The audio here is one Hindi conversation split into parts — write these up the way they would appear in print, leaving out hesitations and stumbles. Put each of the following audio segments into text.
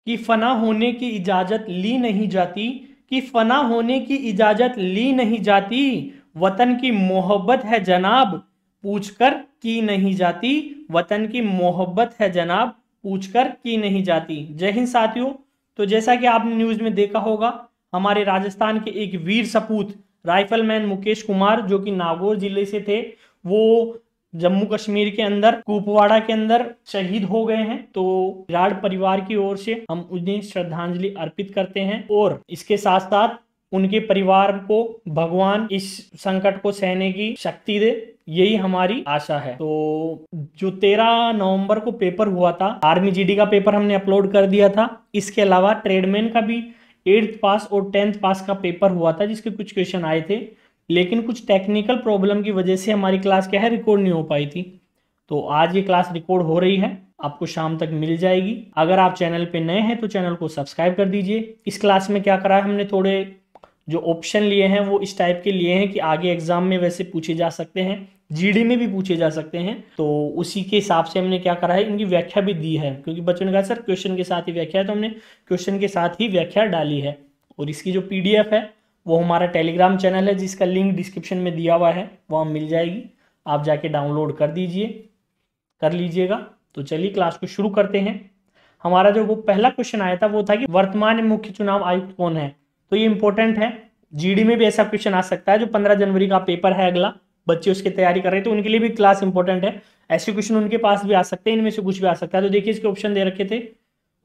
कि फना होने की इजाजत ली नहीं जाती, कि फना होने की इजाजत ली नहीं जाती, वतन की मोहब्बत है जनाब पूछकर की नहीं जाती, वतन की मोहब्बत है जनाब पूछकर की नहीं जाती। जय हिंद साथियों। तो जैसा कि आपने न्यूज में देखा होगा, हमारे राजस्थान के एक वीर सपूत राइफलमैन मुकेश कुमार, जो कि नागौर जिले से थे, वो जम्मू कश्मीर के अंदर कुपवाड़ा के अंदर शहीद हो गए हैं। तो विराट परिवार की ओर से हम उन्हें श्रद्धांजलि अर्पित करते हैं, और इसके साथ साथ उनके परिवार को भगवान इस संकट को सहने की शक्ति दे, यही हमारी आशा है। तो जो 13 नवंबर को पेपर हुआ था, आर्मी जीडी का पेपर हमने अपलोड कर दिया था। इसके अलावा ट्रेडमैन का भी 8th पास और 10th पास का पेपर हुआ था, जिसके कुछ क्वेश्चन आए थे, लेकिन कुछ टेक्निकल प्रॉब्लम की वजह से हमारी क्लास क्या है, रिकॉर्ड नहीं हो पाई थी। तो आज ये क्लास रिकॉर्ड हो रही है, आपको शाम तक मिल जाएगी। अगर आप चैनल पे नए हैं तो चैनल को सब्सक्राइब कर दीजिए। इस क्लास में क्या करा है हमने, थोड़े जो ऑप्शन लिए हैं वो इस टाइप के लिए हैं कि आगे एग्जाम में वैसे पूछे जा सकते हैं, जीडी में भी पूछे जा सकते हैं। तो उसी के हिसाब से हमने क्या करा है, इनकी व्याख्या भी दी है, क्योंकि बच्चों ने कहा सर क्वेश्चन के साथ ही व्याख्या है, तो हमने क्वेश्चन के साथ ही व्याख्या डाली है। और इसकी जो पीडीएफ है वो हमारा टेलीग्राम चैनल है, जिसका लिंक डिस्क्रिप्शन में दिया हुआ है, वहाँ मिल जाएगी, आप जाके डाउनलोड कर लीजिएगा। तो चलिए क्लास को शुरू करते हैं। हमारा जो वो पहला क्वेश्चन आया था वो था कि वर्तमान में मुख्य चुनाव आयुक्त कौन है। तो ये इंपॉर्टेंट है, जीडी में भी ऐसा क्वेश्चन आ सकता है। जो 15 जनवरी का पेपर है अगला, बच्चे उसकी तैयारी कर रहे हैं तो उनके लिए भी क्लास इंपॉर्टेंट है। ऐसे क्वेश्चन उनके पास भी आ सकते हैं, इनमें से कुछ भी आ सकता है। तो देखिए इसके ऑप्शन दे रखे थे,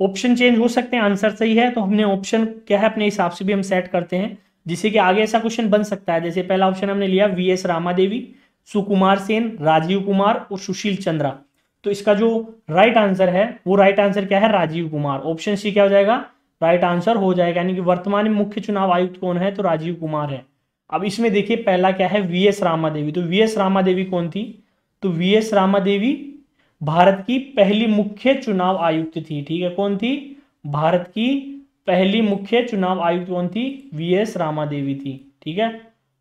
ऑप्शन चेंज हो सकते हैं, आंसर सही है तो हमने ऑप्शन क्या है अपने हिसाब से भी हम सेट करते हैं, जिससे कि आगे ऐसा क्वेश्चन बन सकता है। जैसे पहला ऑप्शन हमने लिया वीएस रामादेवी, सुकुमार सेन, राजीव कुमार और सुशील चंद्रा। तो इसका जो राइट आंसर है वो राइट आंसर क्या है, राजीव कुमार। ऑप्शन सी क्या हो जाएगा, राइट आंसर हो जाएगा। यानी कि वर्तमान में मुख्य चुनाव आयुक्त कौन है, तो राजीव कुमार है। अब इसमें देखिए पहला क्या है, वीएस रामादेवी। तो वीएस रामादेवी कौन थी, तो वीएस रामादेवी भारत की पहली मुख्य चुनाव आयुक्त थी। ठीक है, कौन थी, भारत की पहली मुख्य चुनाव आयुक्त कौन थी, वीएस रामादेवी थी। ठीक है,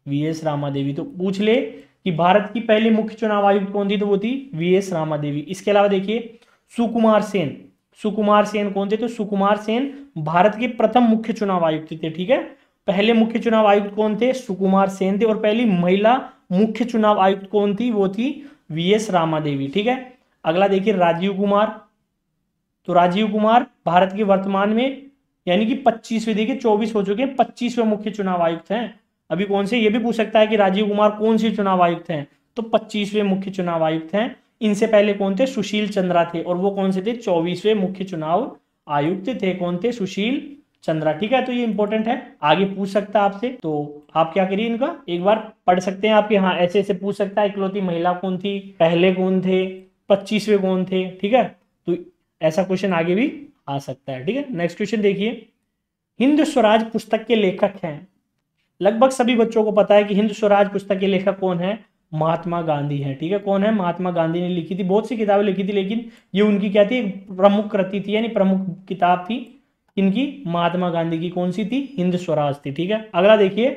वीएस रामादेवी। तो पूछ ले कि भारत की पहली मुख्य चुनाव आयुक्त कौन थी, तो वो थी वीएस रामादेवी। इसके अलावा देखिए सुकुमार सेन, सुकुमार सेन कौन थे, तो सुकुमार सेन भारत के प्रथम मुख्य चुनाव आयुक्त थे। ठीक है, पहले मुख्य चुनाव आयुक्त कौन थे, सुकुमार सेन थे। और पहली महिला मुख्य चुनाव आयुक्त कौन थी, वो थी वीएस रामादेवी। ठीक है, अगला देखिए राजीव कुमार। तो राजीव कुमार भारत के वर्तमान में यानी कि 25वें, देखिए 24 हो चुके हैं, 25वें मुख्य चुनाव आयुक्त हैं। अभी कौन से, ये भी पूछ सकता है कि राजीव कुमार कौन से चुनाव आयुक्त हैं, तो 25वें मुख्य चुनाव आयुक्त हैं। इनसे पहले कौन थे, सुशील चंद्रा थे, और वो कौन से थे, 24वें मुख्य चुनाव आयुक्त थे। कौन थे, सुशील चंद्रा। ठीक है, तो ये इंपॉर्टेंट है, आगे पूछ सकता है आपसे। तो आप क्या करिए, इनका एक बार पढ़ सकते हैं आपके, हाँ ऐसे ऐसे पूछ सकता है, इकलौती महिला कौन थी, पहले कौन थे, 25वें कौन थे। ठीक है, तो ऐसा क्वेश्चन आगे भी आ सकता है। ठीक है, नेक्स्ट क्वेश्चन देखिए, हिंद स्वराज पुस्तक के लेखक हैं। लगभग सभी बच्चों को पता है कि हिंद स्वराज पुस्तक के लेखक कौन है, महात्मा गांधी है। ठीक है, कौन है, महात्मा गांधी ने लिखी थी, बहुत सी किताबें लिखी थी, लेकिन ये उनकी क्या थी, प्रमुख कृति थी, यानी प्रमुख किताब थी इनकी, महात्मा गांधी की। कौन सी थी, हिंद स्वराज थी। ठीक है, अगला देखिए,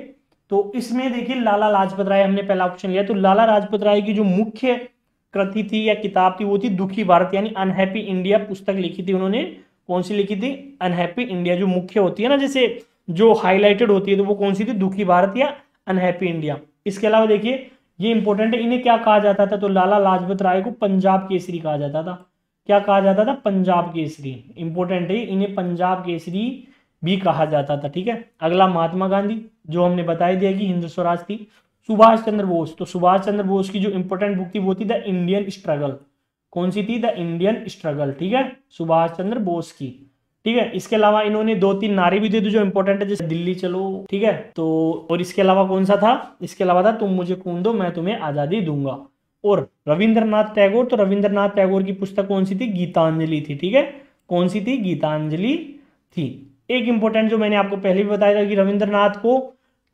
तो इसमें देखिए लाला लाजपत राय, हमने पहला ऑप्शन लिया। तो लाला लाजपत राय की जो मुख्य कृति थी या किताब थी वो थी दुखी भारत, यानी अनहैप्पी इंडिया पुस्तक लिखी थी उन्होंने। कौन सी लिखी थी, अनहैप्पी इंडिया। जो मुख्य होती है ना, जैसे जो हाईलाइटेड होती है, तो वो कौन सी थी, दुखी भारत या अनहैप्पी इंडिया। इसके अलावा देखिए ये इंपॉर्टेंट है, इन्हें क्या कहा जाता था, तो लाला लाजपत राय को पंजाब केसरी कहा जाता था। क्या कहा जाता था, पंजाब केसरी। इंपॉर्टेंट है, इन्हें पंजाब केसरी भी कहा जाता था। ठीक है, अगला महात्मा गांधी, जो हमने बता दिया कि हिंद स्वराज थी। सुभाष चंद्र बोस, तो सुभाष चंद्र बोस की जो इंपॉर्टेंट बुक थी वो थी द इंडियन स्ट्रगल। कौन सी थी, द इंडियन स्ट्रगल। ठीक है, सुभाष चंद्र बोस की। ठीक है, इसके अलावा इन्होंने 2-3 नारे भी दे दी जो इंपॉर्टेंट है, जैसे दिल्ली चलो। ठीक है, तो और इसके अलावा कौन सा था, इसके अलावा था तुम मुझे खून दो मैं तुम्हें आजादी दूंगा। और रविंद्रनाथ टैगोर, तो रविंद्रनाथ टैगोर की पुस्तक कौन सी थी, गीतांजलि थी। ठीक है, कौन सी थी, गीतांजलि थी। एक इंपॉर्टेंट जो मैंने आपको पहले भी बताया था कि रविंद्रनाथ को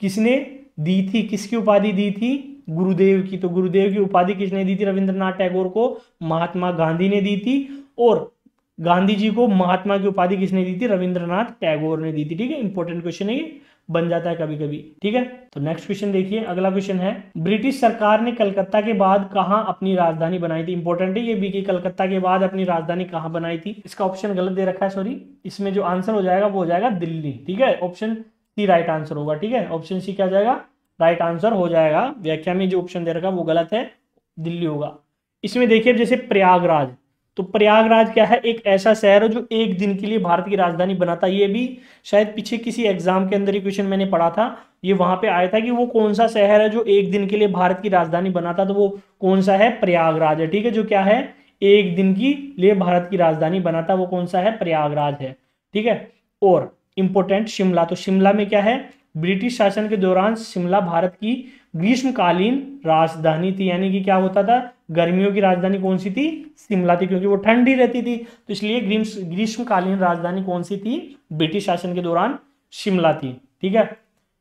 किसने दी थी, किसकी उपाधि दी थी, गुरुदेव की। तो गुरुदेव की उपाधि किसने दी थी रविंद्रनाथ टैगोर को, महात्मा गांधी ने दी थी। और गांधी जी को महात्मा की उपाधि किसने दी थी, रविंद्रनाथ टैगोर ने दी थी। ठीक है, इंपॉर्टेंट क्वेश्चन है ये, बन जाता है कभी कभी, ठीक है। तो नेक्स्ट क्वेश्चन देखिए, अगला क्वेश्चन है, ब्रिटिश सरकार ने कलकत्ता के बाद कहां अपनी राजधानी बनाई थी। इंपॉर्टेंट है ये भी कि कलकत्ता के बाद अपनी राजधानी कहां बनाई थी। इसका ऑप्शन गलत दे रखा है, सॉरी, इसमें जो आंसर हो जाएगा वो हो जाएगा दिल्ली, ठीक है। ऑप्शन सी राइट आंसर होगा, ठीक है। ऑप्शन सी क्या जाएगा, राइट आंसर हो जाएगा। व्याख्या में जो ऑप्शन दे रखा है वो गलत है, दिल्ली होगा। इसमें देखिए जैसे प्रयागराज, तो प्रयागराज क्या है, एक ऐसा शहर है जो एक दिन के लिए भारत की राजधानी बनाता है। ये भी शायद पीछे किसी एग्जाम के अंदर ही क्वेश्चन मैंने पढ़ा था, ये वहां पे आया था कि वो कौन सा शहर है जो एक दिन के लिए भारत की राजधानी बनाता, तो वो कौन सा है, प्रयागराज है, ठीक है। जो क्या है, एक दिन की लिए भारत की राजधानी बनाता, वो कौन सा है, प्रयागराज है, ठीक है। और इंपोर्टेंट शिमला, तो शिमला में क्या है, ब्रिटिश शासन के दौरान शिमला भारत की ग्रीष्मकालीन राजधानी थी, यानी कि क्या होता था, गर्मियों की राजधानी कौन सी थी, शिमला थी, क्योंकि वो ठंडी रहती थी, तो इसलिए ग्रीष्मकालीन राजधानी कौन सी थी, ब्रिटिश शासन के दौरान शिमला थी, ठीक है।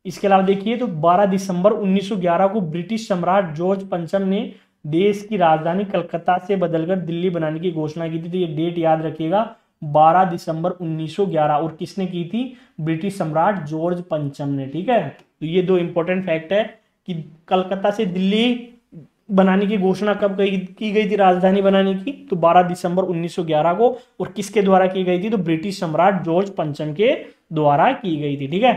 इसके अलावा देखिए तो 12 दिसंबर 1911 को ब्रिटिश सम्राट जॉर्ज पंचम ने देश की राजधानी कलकत्ता से बदलकर दिल्ली बनाने की घोषणा की थी। तो ये डेट याद रखिएगा, 12 दिसंबर 1911, और किसने की थी, ब्रिटिश सम्राट जॉर्ज पंचम ने, ठीक है। तो ये दो इंपॉर्टेंट फैक्ट है कि कलकत्ता से दिल्ली बनाने की घोषणा कब की गई थी, राजधानी बनाने की, तो 12 दिसंबर 1911 को, और किसके द्वारा की गई थी, तो ब्रिटिश सम्राट जॉर्ज पंचम के द्वारा की गई थी, ठीक है।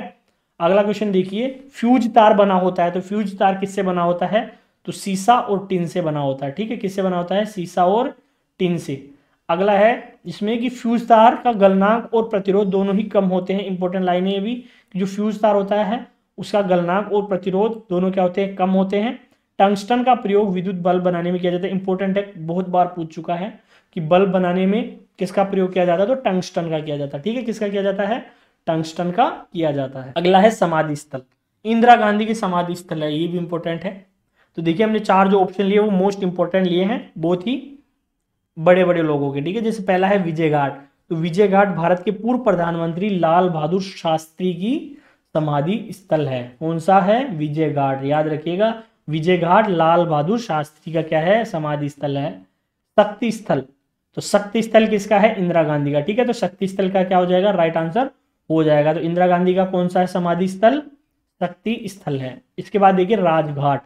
अगला क्वेश्चन देखिए, फ्यूज तार बना होता है, तो फ्यूज तार किससे बना होता है, तो सीसा और टिन से बना होता है, ठीक है। किससे बना होता है, सीसा और टिन से। अगला है इसमें कि फ्यूज तार का गलनांक और प्रतिरोध दोनों ही कम होते हैं। इंपॉर्टेंट लाइन है ये भी, जो फ्यूज तार होता है उसका गलनांक और प्रतिरोध दोनों क्या होते हैं, कम होते हैं। टंगस्टन का प्रयोग विद्युत बल्ब बनाने में किया जाता है। इंपॉर्टेंट है, बहुत बार पूछ चुका है कि बल्ब बनाने में किसका प्रयोग किया जाता है, तो टंगस्टन का किया जाता है, ठीक है। किसका किया जाता है, टंगस्टन का किया जाता है। अगला है समाधि स्थल, इंदिरा गांधी की समाधि स्थल है, ये भी इंपॉर्टेंट है। तो देखिए हमने चार जो ऑप्शन लिए वो मोस्ट इंपॉर्टेंट लिए हैं, बहुत ही बड़े बड़े लोगों के, ठीक है। जैसे पहला है विजय घाट, तो विजय घाट भारत के पूर्व प्रधानमंत्री लाल बहादुर शास्त्री की समाधि स्थल है। कौन सा है, विजय घाट, याद रखिएगा, विजय घाट लाल बहादुर शास्त्री का क्या है, समाधि स्थल है। शक्ति स्थल, तो शक्ति स्थल किसका है, इंदिरा गांधी का, ठीक है। तो शक्ति स्थल का क्या हो जाएगा, राइट आंसर हो जाएगा। तो इंदिरा गांधी का कौन सा है समाधि स्थल, शक्ति स्थल है। इसके बाद देखिए राजघाट,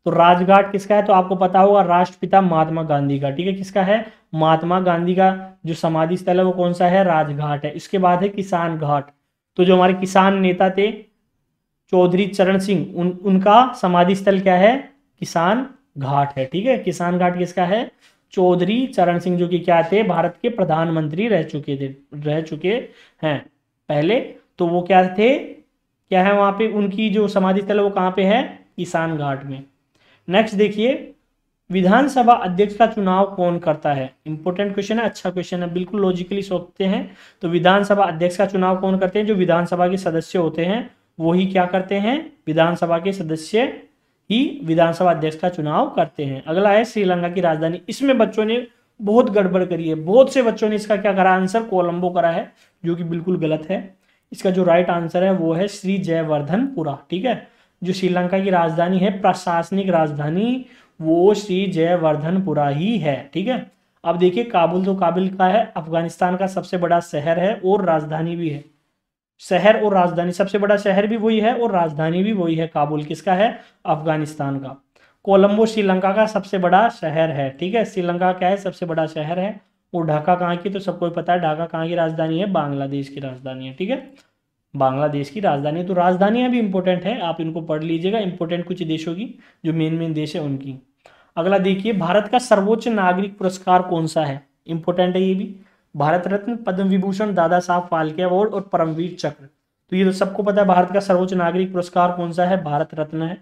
तो राजघाट किसका है, तो आपको पता होगा राष्ट्रपिता महात्मा गांधी का, ठीक है। किसका है, महात्मा गांधी का जो समाधि स्थल है वो कौन सा है, राजघाट है। इसके बाद है किसान घाट, तो जो हमारे किसान नेता थे चौधरी चरण सिंह, उनका समाधि स्थल क्या है, किसान घाट है, ठीक है। किसान घाट किसका है, चौधरी चरण सिंह, जो कि क्या थे, भारत के प्रधानमंत्री रह चुके हैं पहले, तो वो क्या थे, क्या है वहां पे उनकी जो समाधि स्थल है वो कहाँ पे है, किसान घाट में। नेक्स्ट देखिए, विधानसभा अध्यक्ष का चुनाव कौन करता है। इंपॉर्टेंट क्वेश्चन है, अच्छा क्वेश्चन है, बिल्कुल लॉजिकली सोचते हैं। तो विधानसभा अध्यक्ष का चुनाव कौन करते हैं, जो विधानसभा के सदस्य होते हैं वो ही क्या करते हैं, विधानसभा के सदस्य ही विधानसभा अध्यक्ष का चुनाव करते हैं। अगला है श्रीलंका की राजधानी, इसमें बच्चों ने बहुत गड़बड़ करी है, बहुत से बच्चों ने इसका क्या करा, आंसर कोलंबो करा है, जो कि बिल्कुल गलत है। इसका जो राइट आंसर है वो है श्री जयवर्धनपुरा, ठीक है। जो श्रीलंका की राजधानी है, प्रशासनिक राजधानी, वो श्री जयवर्धनपुरा ही है, ठीक है। अब देखिए काबुल, तो काबुल का है अफगानिस्तान का सबसे बड़ा शहर है और राजधानी भी है। शहर और राजधानी, सबसे बड़ा शहर भी वही है और राजधानी भी वही है। काबुल किसका है, अफगानिस्तान का। कोलंबो श्रीलंका का सबसे बड़ा शहर है, ठीक है। श्रीलंका क्या है, सबसे बड़ा शहर है। और ढाका कहाँ की, तो सबको पता है ढाका कहाँ की राजधानी है, बांग्लादेश की राजधानी है, ठीक है। बांग्लादेश की राजधानी, तो राजधानियां भी इंपॉर्टेंट है, आप इनको पढ़ लीजिएगा, इंपॉर्टेंट कुछ देशों की, जो मेन देश है उनकी। अगला देखिए, भारत का सर्वोच्च नागरिक पुरस्कार कौन सा है, इंपॉर्टेंट है ये भी। भारत रत्न, पद्म विभूषण, दादा साहब फाल्के अवार्ड और परमवीर चक्र। तो ये तो सबको पता है, भारत का सर्वोच्च नागरिक पुरस्कार कौन सा है, भारत रत्न है।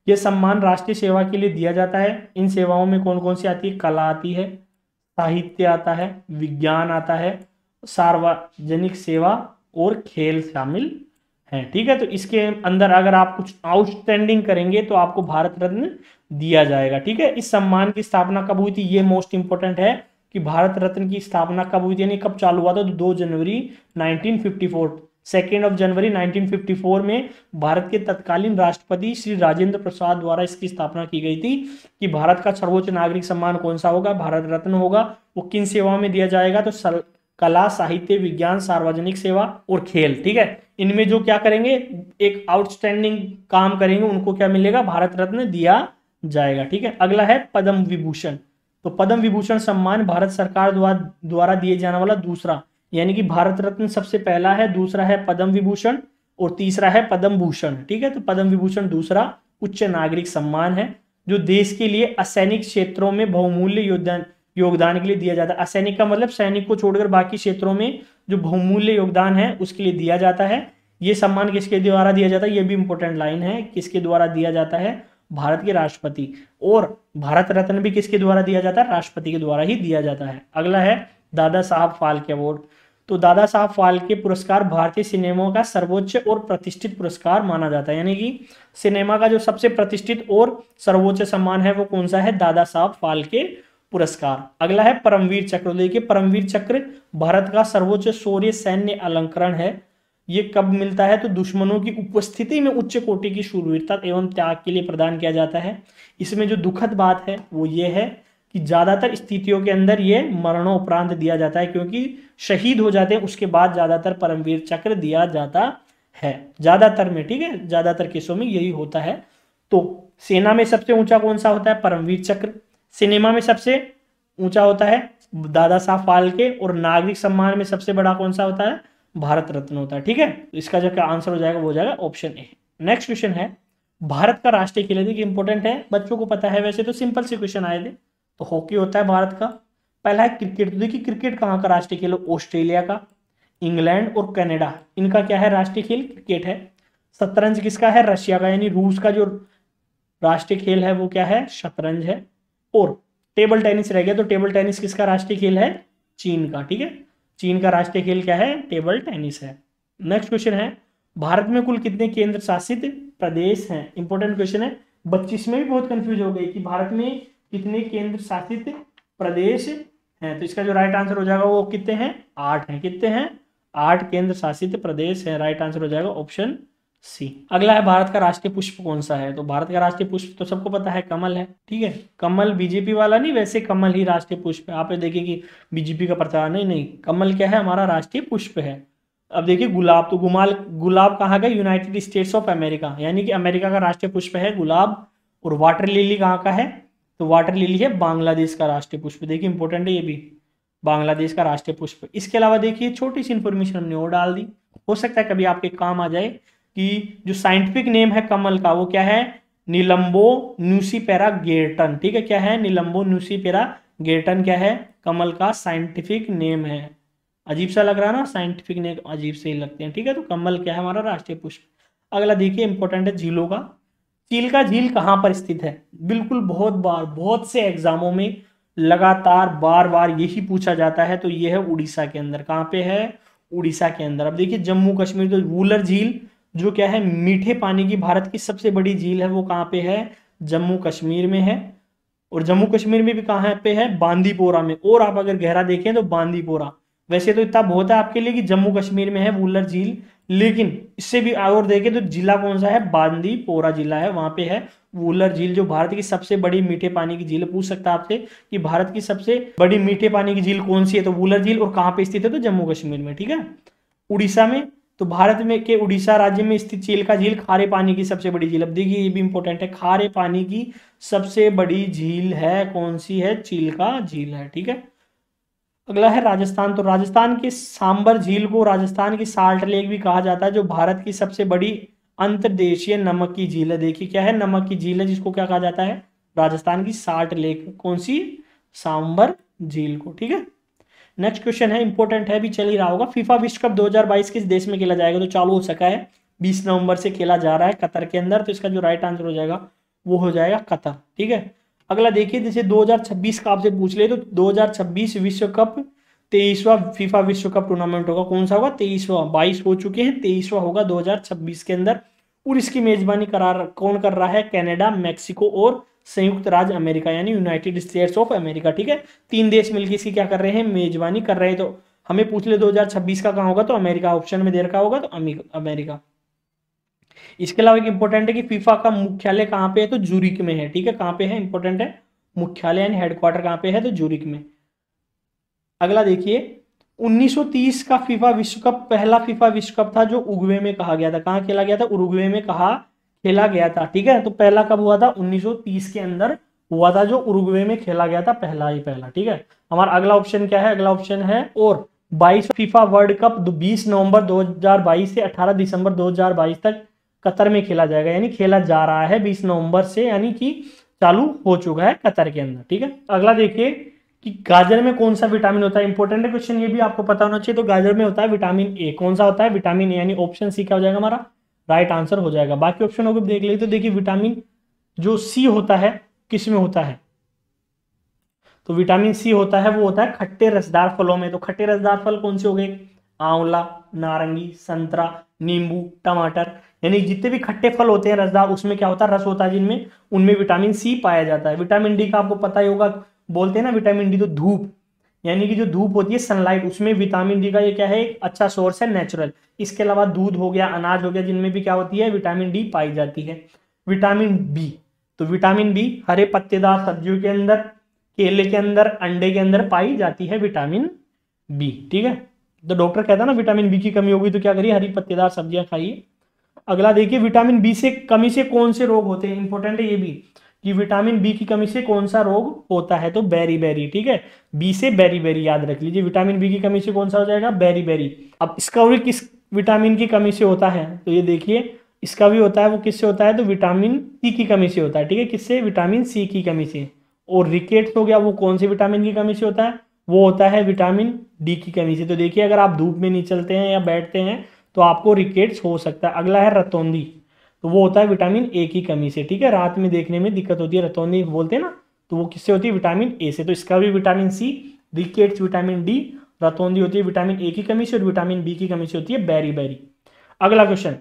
यह सम्मान राष्ट्रीय सेवा के लिए दिया जाता है। इन सेवाओं में कौन कौन सी आती है, कला आती है, साहित्य आता है, विज्ञान आता है, सार्वजनिक सेवा और खेल शामिल है, ठीक है। तो इसके अंदर अगर आप कुछ आउटस्टैंडिंग करेंगे तो आपको भारत रत्न दिया जाएगा, ठीक है। इस सम्मान की स्थापना कब हुई थी, ये मोस्ट इंपोर्टेंट है कि भारत रत्न की स्थापना कब हुई थी, यानी कब चालू हुआ था, तो 2 जनवरी 1954, 2 जनवरी 1954 में भारत के तत्कालीन राष्ट्रपति श्री राजेंद्र प्रसाद द्वारा इसकी स्थापना की गई थी कि भारत का सर्वोच्च नागरिक सम्मान कौन सा होगा, भारत रत्न होगा। वो किन सेवाओं में दिया जाएगा, तो कला, साहित्य, विज्ञान, सार्वजनिक सेवा और खेल, ठीक है। इनमें जो क्या करेंगे, एक आउटस्टैंडिंग काम करेंगे, उनको क्या मिलेगा, भारत रत्न दिया जाएगा। ठीक है, अगला है पद्म विभूषण। तो पद्म विभूषण सम्मान भारत सरकार द्वारा दिए जाने वाला दूसरा, यानी कि भारत रत्न सबसे पहला है, दूसरा है पद्म विभूषण और तीसरा है पद्म भूषण। ठीक है, तो पद्म विभूषण दूसरा उच्च नागरिक सम्मान है जो देश के लिए असैनिक क्षेत्रों में बहुमूल्य योगदान के लिए दिया जाता है। असैनिक का मतलब सैनिक को छोड़कर बाकी क्षेत्रों में जो बहुमूल्य योगदान है उसके लिए दिया जाता है। ये सम्मान किसके द्वारा दिया जाता है, ये भी इंपॉर्टेंट लाइन है, किसके द्वारा दिया जाता है, भारत के राष्ट्रपति। और भारत रत्न भी किसके द्वारा दिया जाता है, राष्ट्रपति के द्वारा ही दिया जाता है। अगला है दादा साहब फाल्के अवार्ड। तो दादा साहब फाल्के पुरस्कार भारतीय सिनेमा का सर्वोच्च और प्रतिष्ठित पुरस्कार माना जाता है, यानी कि सिनेमा का जो सबसे प्रतिष्ठित और सर्वोच्च सम्मान है वो कौन सा है, दादा साहब फाल्के पुरस्कार। अगला है परमवीर चक्र। देखिए परमवीर चक्र भारत का सर्वोच्च शौर्य सैन्य अलंकरण है। ये कब मिलता है, तो दुश्मनों की उपस्थिति में उच्च कोटि की शूरवीरता एवं त्याग के लिए प्रदान किया जाता है। इसमें जो दुखद बात है वो ये है कि ज्यादातर स्थितियों के अंदर ये मरणोपरांत दिया जाता है, क्योंकि शहीद हो जाते हैं उसके बाद ज्यादातर परमवीर चक्र दिया जाता है, ज्यादातर में। ठीक है, ज्यादातर केसों में यही होता है। तो सेना में सबसे ऊंचा कौन सा होता है, परमवीर चक्र। सिनेमा में सबसे ऊंचा होता है दादा साहब फाल्के और नागरिक सम्मान में सबसे बड़ा कौन सा होता है, भारत रत्न होता है। ठीक है, तो इसका जो क्या आंसर हो जाएगा वो हो जाएगा ऑप्शन ए। नेक्स्ट क्वेश्चन है भारत का राष्ट्रीय खेल। देखिए इंपॉर्टेंट है, बच्चों को पता है, वैसे तो सिंपल से क्वेश्चन आए थे। तो हॉकी होता है भारत का, पहला है क्रिकेट। तो देखिए क्रिकेट कहाँ का राष्ट्रीय खेल, ऑस्ट्रेलिया का, इंग्लैंड और कनाडा, इनका क्या है राष्ट्रीय खेल, क्रिकेट है। शतरंज किसका है, रशिया का, यानी रूस का जो राष्ट्रीय खेल है वो क्या है, शतरंज है। और टेबल टेनिस रह गया, तो टेबल टेनिस किसका राष्ट्रीय खेल है, चीन का। ठीक है, चीन का राष्ट्रीय खेल क्या है, टेबल टेनिस है। नेक्स्ट क्वेश्चन है भारत में कुल कितने केंद्र शासित प्रदेश हैं। इंपॉर्टेंट क्वेश्चन है, बच्चे इसमें भी बहुत कंफ्यूज हो गए कि भारत में कितने केंद्र शासित प्रदेश हैं। तो इसका जो राइट आंसर हो जाएगा वो कितने हैं, 8 हैं। कितने हैं, 8 केंद्र शासित प्रदेश हैं। राइट आंसर हो जाएगा ऑप्शन सी। अगला है भारत का राष्ट्रीय पुष्प कौन सा है। तो भारत का राष्ट्रीय पुष्प तो सबको पता है, कमल है। ठीक है, कमल बीजेपी वाला नहीं, वैसे कमल ही राष्ट्रीय पुष्प है। आप देखिए कि बीजेपी का प्रचार नहीं, नहीं, कमल क्या है, हमारा राष्ट्रीय पुष्प है। अब देखिए गुलाब, तो गुलाब कहाँ का, यूनाइटेड स्टेट्स ऑफ अमेरिका, यानी कि अमेरिका का राष्ट्रीय पुष्प है गुलाब। और वाटर लिली कहाँ का है, तो वाटर लिली है बांग्लादेश का राष्ट्रीय पुष्प। देखिए इंपॉर्टेंट है ये भी, बांग्लादेश का राष्ट्रीय पुष्प। इसके अलावा देखिए छोटी सी इंफॉर्मेशन हमने और डाल दी, हो सकता है कभी आपके काम आ जाए, कि जो साइंटिफिक नेम है कमल का वो क्या है, नीलंबो न्यूसीपेरा गेरटन। ठीक है, क्या है, नीलंबो न्यूसीपेरा गेरटन क्या है, कमल का साइंटिफिक नेम है। अजीब सा लग रहा है ना, साइंटिफिक नेम अजीब से ही लगते हैं। ठीक है, तो कमल क्या है, हमारा राष्ट्रीय पुष्प। अगला देखिए इंपॉर्टेंट है झीलों का। चिल्का झील कहाँ पर स्थित है, बिल्कुल बहुत से एग्जामों में लगातार बार बार यही पूछा जाता है। तो ये है उड़ीसा के अंदर। कहाँ पे है, उड़ीसा के अंदर। अब देखिए जम्मू कश्मीर, तो वूलर झील जो क्या है, मीठे पानी की भारत की सबसे बड़ी झील है, वो कहाँ पे है, जम्मू कश्मीर में है। और जम्मू कश्मीर में भी कहाँ पे है, बांदीपोरा में। और आप अगर गहरा देखें तो बांदीपोरा, वैसे तो इतना बहुत है आपके लिए कि जम्मू कश्मीर में है वूलर झील, लेकिन इससे भी और देखें तो जिला कौन सा है, बांदीपोरा जिला है, वहां पे है वूलर झील, जो भारत की सबसे बड़ी मीठे पानी की झील है। पूछ सकता है आपसे कि भारत की सबसे बड़ी मीठे पानी की झील कौन सी है, तो वूलर झील। और कहाँ पे स्थित है, तो जम्मू कश्मीर में। ठीक है, उड़ीसा में। तो भारत में के उड़ीसा राज्य में स्थित चिल्का झील खारे पानी की सबसे बड़ी झील। अब देखिए ये भी इंपॉर्टेंट है, खारे पानी की सबसे बड़ी झील है, कौन सी है, चिल्का झील है। ठीक है, अगला है राजस्थान। तो राजस्थान की सांबर झील को राजस्थान की साल्ट लेक भी कहा जाता है, जो भारत की सबसे बड़ी अंतर्देशीय नमक की झील है। देखिए क्या है, नमक की झील है, जिसको क्या कहा जाता है, राजस्थान की साल्ट लेक। कौन सी, सांबर झील को। ठीक है, नेक्स्ट क्वेश्चन है, इंपॉर्टेंट है, भी चल ही रहा होगा। फीफा विश्व कप 2022 किस देश में खेला जाएगा। तो चालू हो सका है, 20 नवंबर से खेला जा रहा है कतर के अंदर। तो इसका जो राइट आंसर हो जाएगा वो हो जाएगा कतर। ठीक है, अगला देखिए, जैसे 2026 का आपसे पूछ ले तो 2026 विश्व कप 23वां फीफा विश्व कप टूर्नामेंट होगा। कौन सा होगा, 23वां। 22 हो चुके हैं, 23वां होगा 2026 के अंदर। और इसकी मेजबानी कौन कर रहा है, कनाडा, मैक्सिको और संयुक्त राज्य अमेरिका, यानी यूनाइटेड स्टेट्स ऑफ अमेरिका। ठीक है, 3 देश मिलकर इसकी क्या कर रहे हैं, मेजबानी कर रहे हैं। तो हमें पूछ ले 2026 का कहाँ होगा, तो अमेरिका ऑप्शन में दे रखा होगा, तो अमेरिका। इसके अलावा एक इंपॉर्टेंट है कि फीफा का मुख्यालय कहाँ पे है, तो जूरिक में है। ठीक है, कहाँ पे है, इंपॉर्टेंट है, मुख्यालय यानी हेडक्वार्टर कहाँ पे है, तो जूरिक में। अगला देखिए, 1930 का फीफा विश्व कप पहला फीफा विश्व कप था जो उरुग्वे में कहा गया था। कहाँ खेला गया था? उरुग्वे में खेला गया था। ठीक है, तो पहला कब हुआ था? 1930 के अंदर हुआ था, जो उरुग्वे में खेला गया था, पहला ही पहला। ठीक है, हमारा अगला ऑप्शन क्या है? अगला ऑप्शन है और 22 फीफा वर्ल्ड कप 20 नवंबर 2022 से 18 दिसंबर 2022 तक कतर में खेला जाएगा, यानी खेला जा रहा है 20 नवंबर से, यानी कि चालू हो चुका है कतर के अंदर। ठीक है, अगला देखिए कि गाजर में कौन सा विटामिन होता है। इंपॉर्टेंट है क्वेश्चन, ये भी आपको पता होना चाहिए। तो गाजर में होता है विटामिन ए। कौन सा होता है? विटामिन ए, यानी ऑप्शन सी क्या हो जाएगा हमारा? राइट आंसर हो जाएगा। बाकी ऑप्शनों को देख लीजिए, तो देखिए विटामिन जो सी होता है किस में होता है? तो विटामिन सी होता है, वो होता है खट्टे रसदार फलों में। तो खट्टे रसदार फल कौन से हो गए? आंवला, नारंगी, संतरा, नींबू, टमाटर, यानी जितने भी खट्टे फल होते हैं रसदार, उसमें क्या होता है? रस होता है जिनमें, उनमें विटामिन सी पाया जाता है। विटामिन डी का आपको पता ही होगा, बोलते हैं ना विटामिन डी तो धूप, यानी कि जो धूप होती है सनलाइट, उसमें विटामिन डी का ये क्या है? एक अच्छा सोर्स है नेचुरल। इसके अलावा दूध हो गया, अनाज हो गया, जिनमें भी क्या होती है? विटामिन डी पाई जाती है। विटामिन बी, तो विटामिन बी हरे पत्तेदार सब्जियों के अंदर, केले के अंदर, अंडे के अंदर पाई जाती है विटामिन बी। ठीक है, तो डॉक्टर कहता है ना विटामिन बी की कमी होगी तो क्या करिए? हरी पत्तेदार सब्जियां खाइए। अगला देखिए, विटामिन बी से कमी से कौन से रोग होते हैं? इंपॉर्टेंट है ये भी कि विटामिन बी की कमी से कौन सा रोग होता है? तो बेरी बेरी। ठीक है, बी से बेरी बेरी याद रख लीजिए। विटामिन बी की कमी से कौन सा हो जाएगा? Beriberi. अब इसका भी किस विटामिन की कमी से होता है? तो ये देखिए, इसका भी होता है, वो किससे होता है? तो विटामिन सी की कमी से होता है। ठीक है, किससे? विटामिन सी की कमी से। और रिकेट्स हो गया, वो कौन से विटामिन की कमी से होता है? वो होता है विटामिन डी की कमी से। तो देखिए, अगर आप धूप में नहीं चलते हैं या बैठते हैं तो आपको रिकेट्स हो सकता है। अगला है रतौंधी, तो वो होता है विटामिन ए की कमी से। ठीक है, रात में देखने में दिक्कत होती है, रतौंधी बोलते हैं ना, तो वो किससे होती है? विटामिन ए से। तो इसका भी vitamin C, rickets vitamin D, रतौंधी होती है विटामिन ए की कमी से, और विटामिन बी की कमी से होती है बेरी बेरी। अगला क्वेश्चन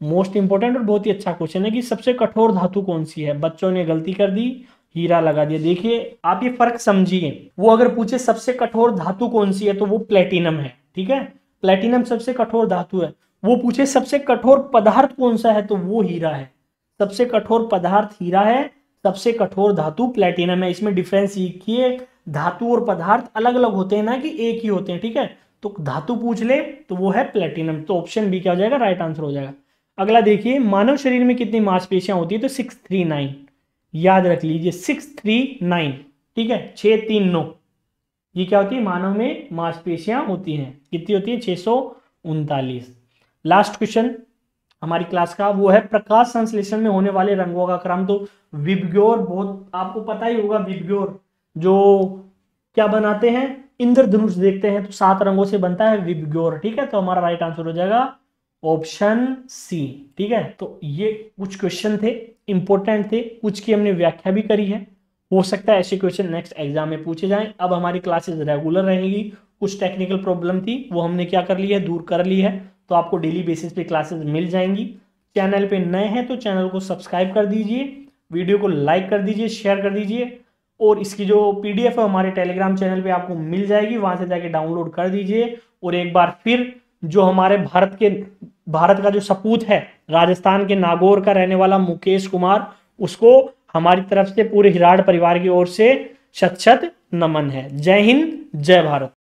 मोस्ट इंपोर्टेंट और बहुत ही अच्छा क्वेश्चन है कि सबसे कठोर धातु कौन सी है? बच्चों ने गलती कर दी, हीरा लगा दिया। देखिए आप ये फर्क समझिए, वो अगर पूछे सबसे कठोर धातु कौन सी है तो वो प्लेटिनम है। ठीक है, प्लेटिनम सबसे कठोर धातु है। वो पूछे सबसे कठोर पदार्थ कौन सा है तो वो हीरा है। सबसे कठोर पदार्थ हीरा है, सबसे कठोर धातु प्लेटिनम है। इसमें डिफरेंस सीखिए, धातु और पदार्थ अलग अलग होते हैं ना कि एक ही होते हैं। ठीक है, तो धातु पूछ ले तो वो है प्लेटिनम। तो ऑप्शन बी क्या हो जाएगा? राइट आंसर हो जाएगा। अगला देखिए, मानव शरीर में कितनी मांसपेशियां होती है? तो 639 याद रख लीजिए, 639। ठीक है, 639 ये क्या होती है? मानव में मांसपेशियां होती हैं। कितनी होती है? 639। लास्ट क्वेश्चन हमारी क्लास का वो है प्रकाश संश्लेषण में होने वाले रंगों का क्रम। तो विबग्योर, बहुत आपको पता ही होगा, विबग्योर जो क्या बनाते हैं? इंद्रधनुष देखते हैं तो 7 रंगों से बनता है विबग्योर। ठीक है, तो हमारा राइट आंसर हो जाएगा ऑप्शन सी। ठीक है, तो ये कुछ क्वेश्चन थे, इंपॉर्टेंट थे, कुछ की हमने व्याख्या भी करी है। हो सकता है ऐसे क्वेश्चन नेक्स्ट एग्जाम में पूछे जाएं। अब हमारी क्लासेस रेगुलर रहेंगी। कुछ टेक्निकल प्रॉब्लम थी वो हमने क्या कर ली है? दूर कर ली है। तो आपको डेली बेसिस पे क्लासेस मिल जाएंगी। चैनल पे नए हैं तो चैनल को सब्सक्राइब कर दीजिए, वीडियो को लाइक कर दीजिए, शेयर कर दीजिए, और इसकी जो पीडीएफ है हमारे टेलीग्राम चैनल पे आपको मिल जाएगी, वहां से जाके डाउनलोड कर दीजिए। और एक बार फिर जो हमारे भारत का जो सपूत है, राजस्थान के नागौर का रहने वाला मुकेश कुमार, उसको हमारी तरफ से पूरे हिराड परिवार की ओर से शत शत नमन है। जय हिंद, जय भारत।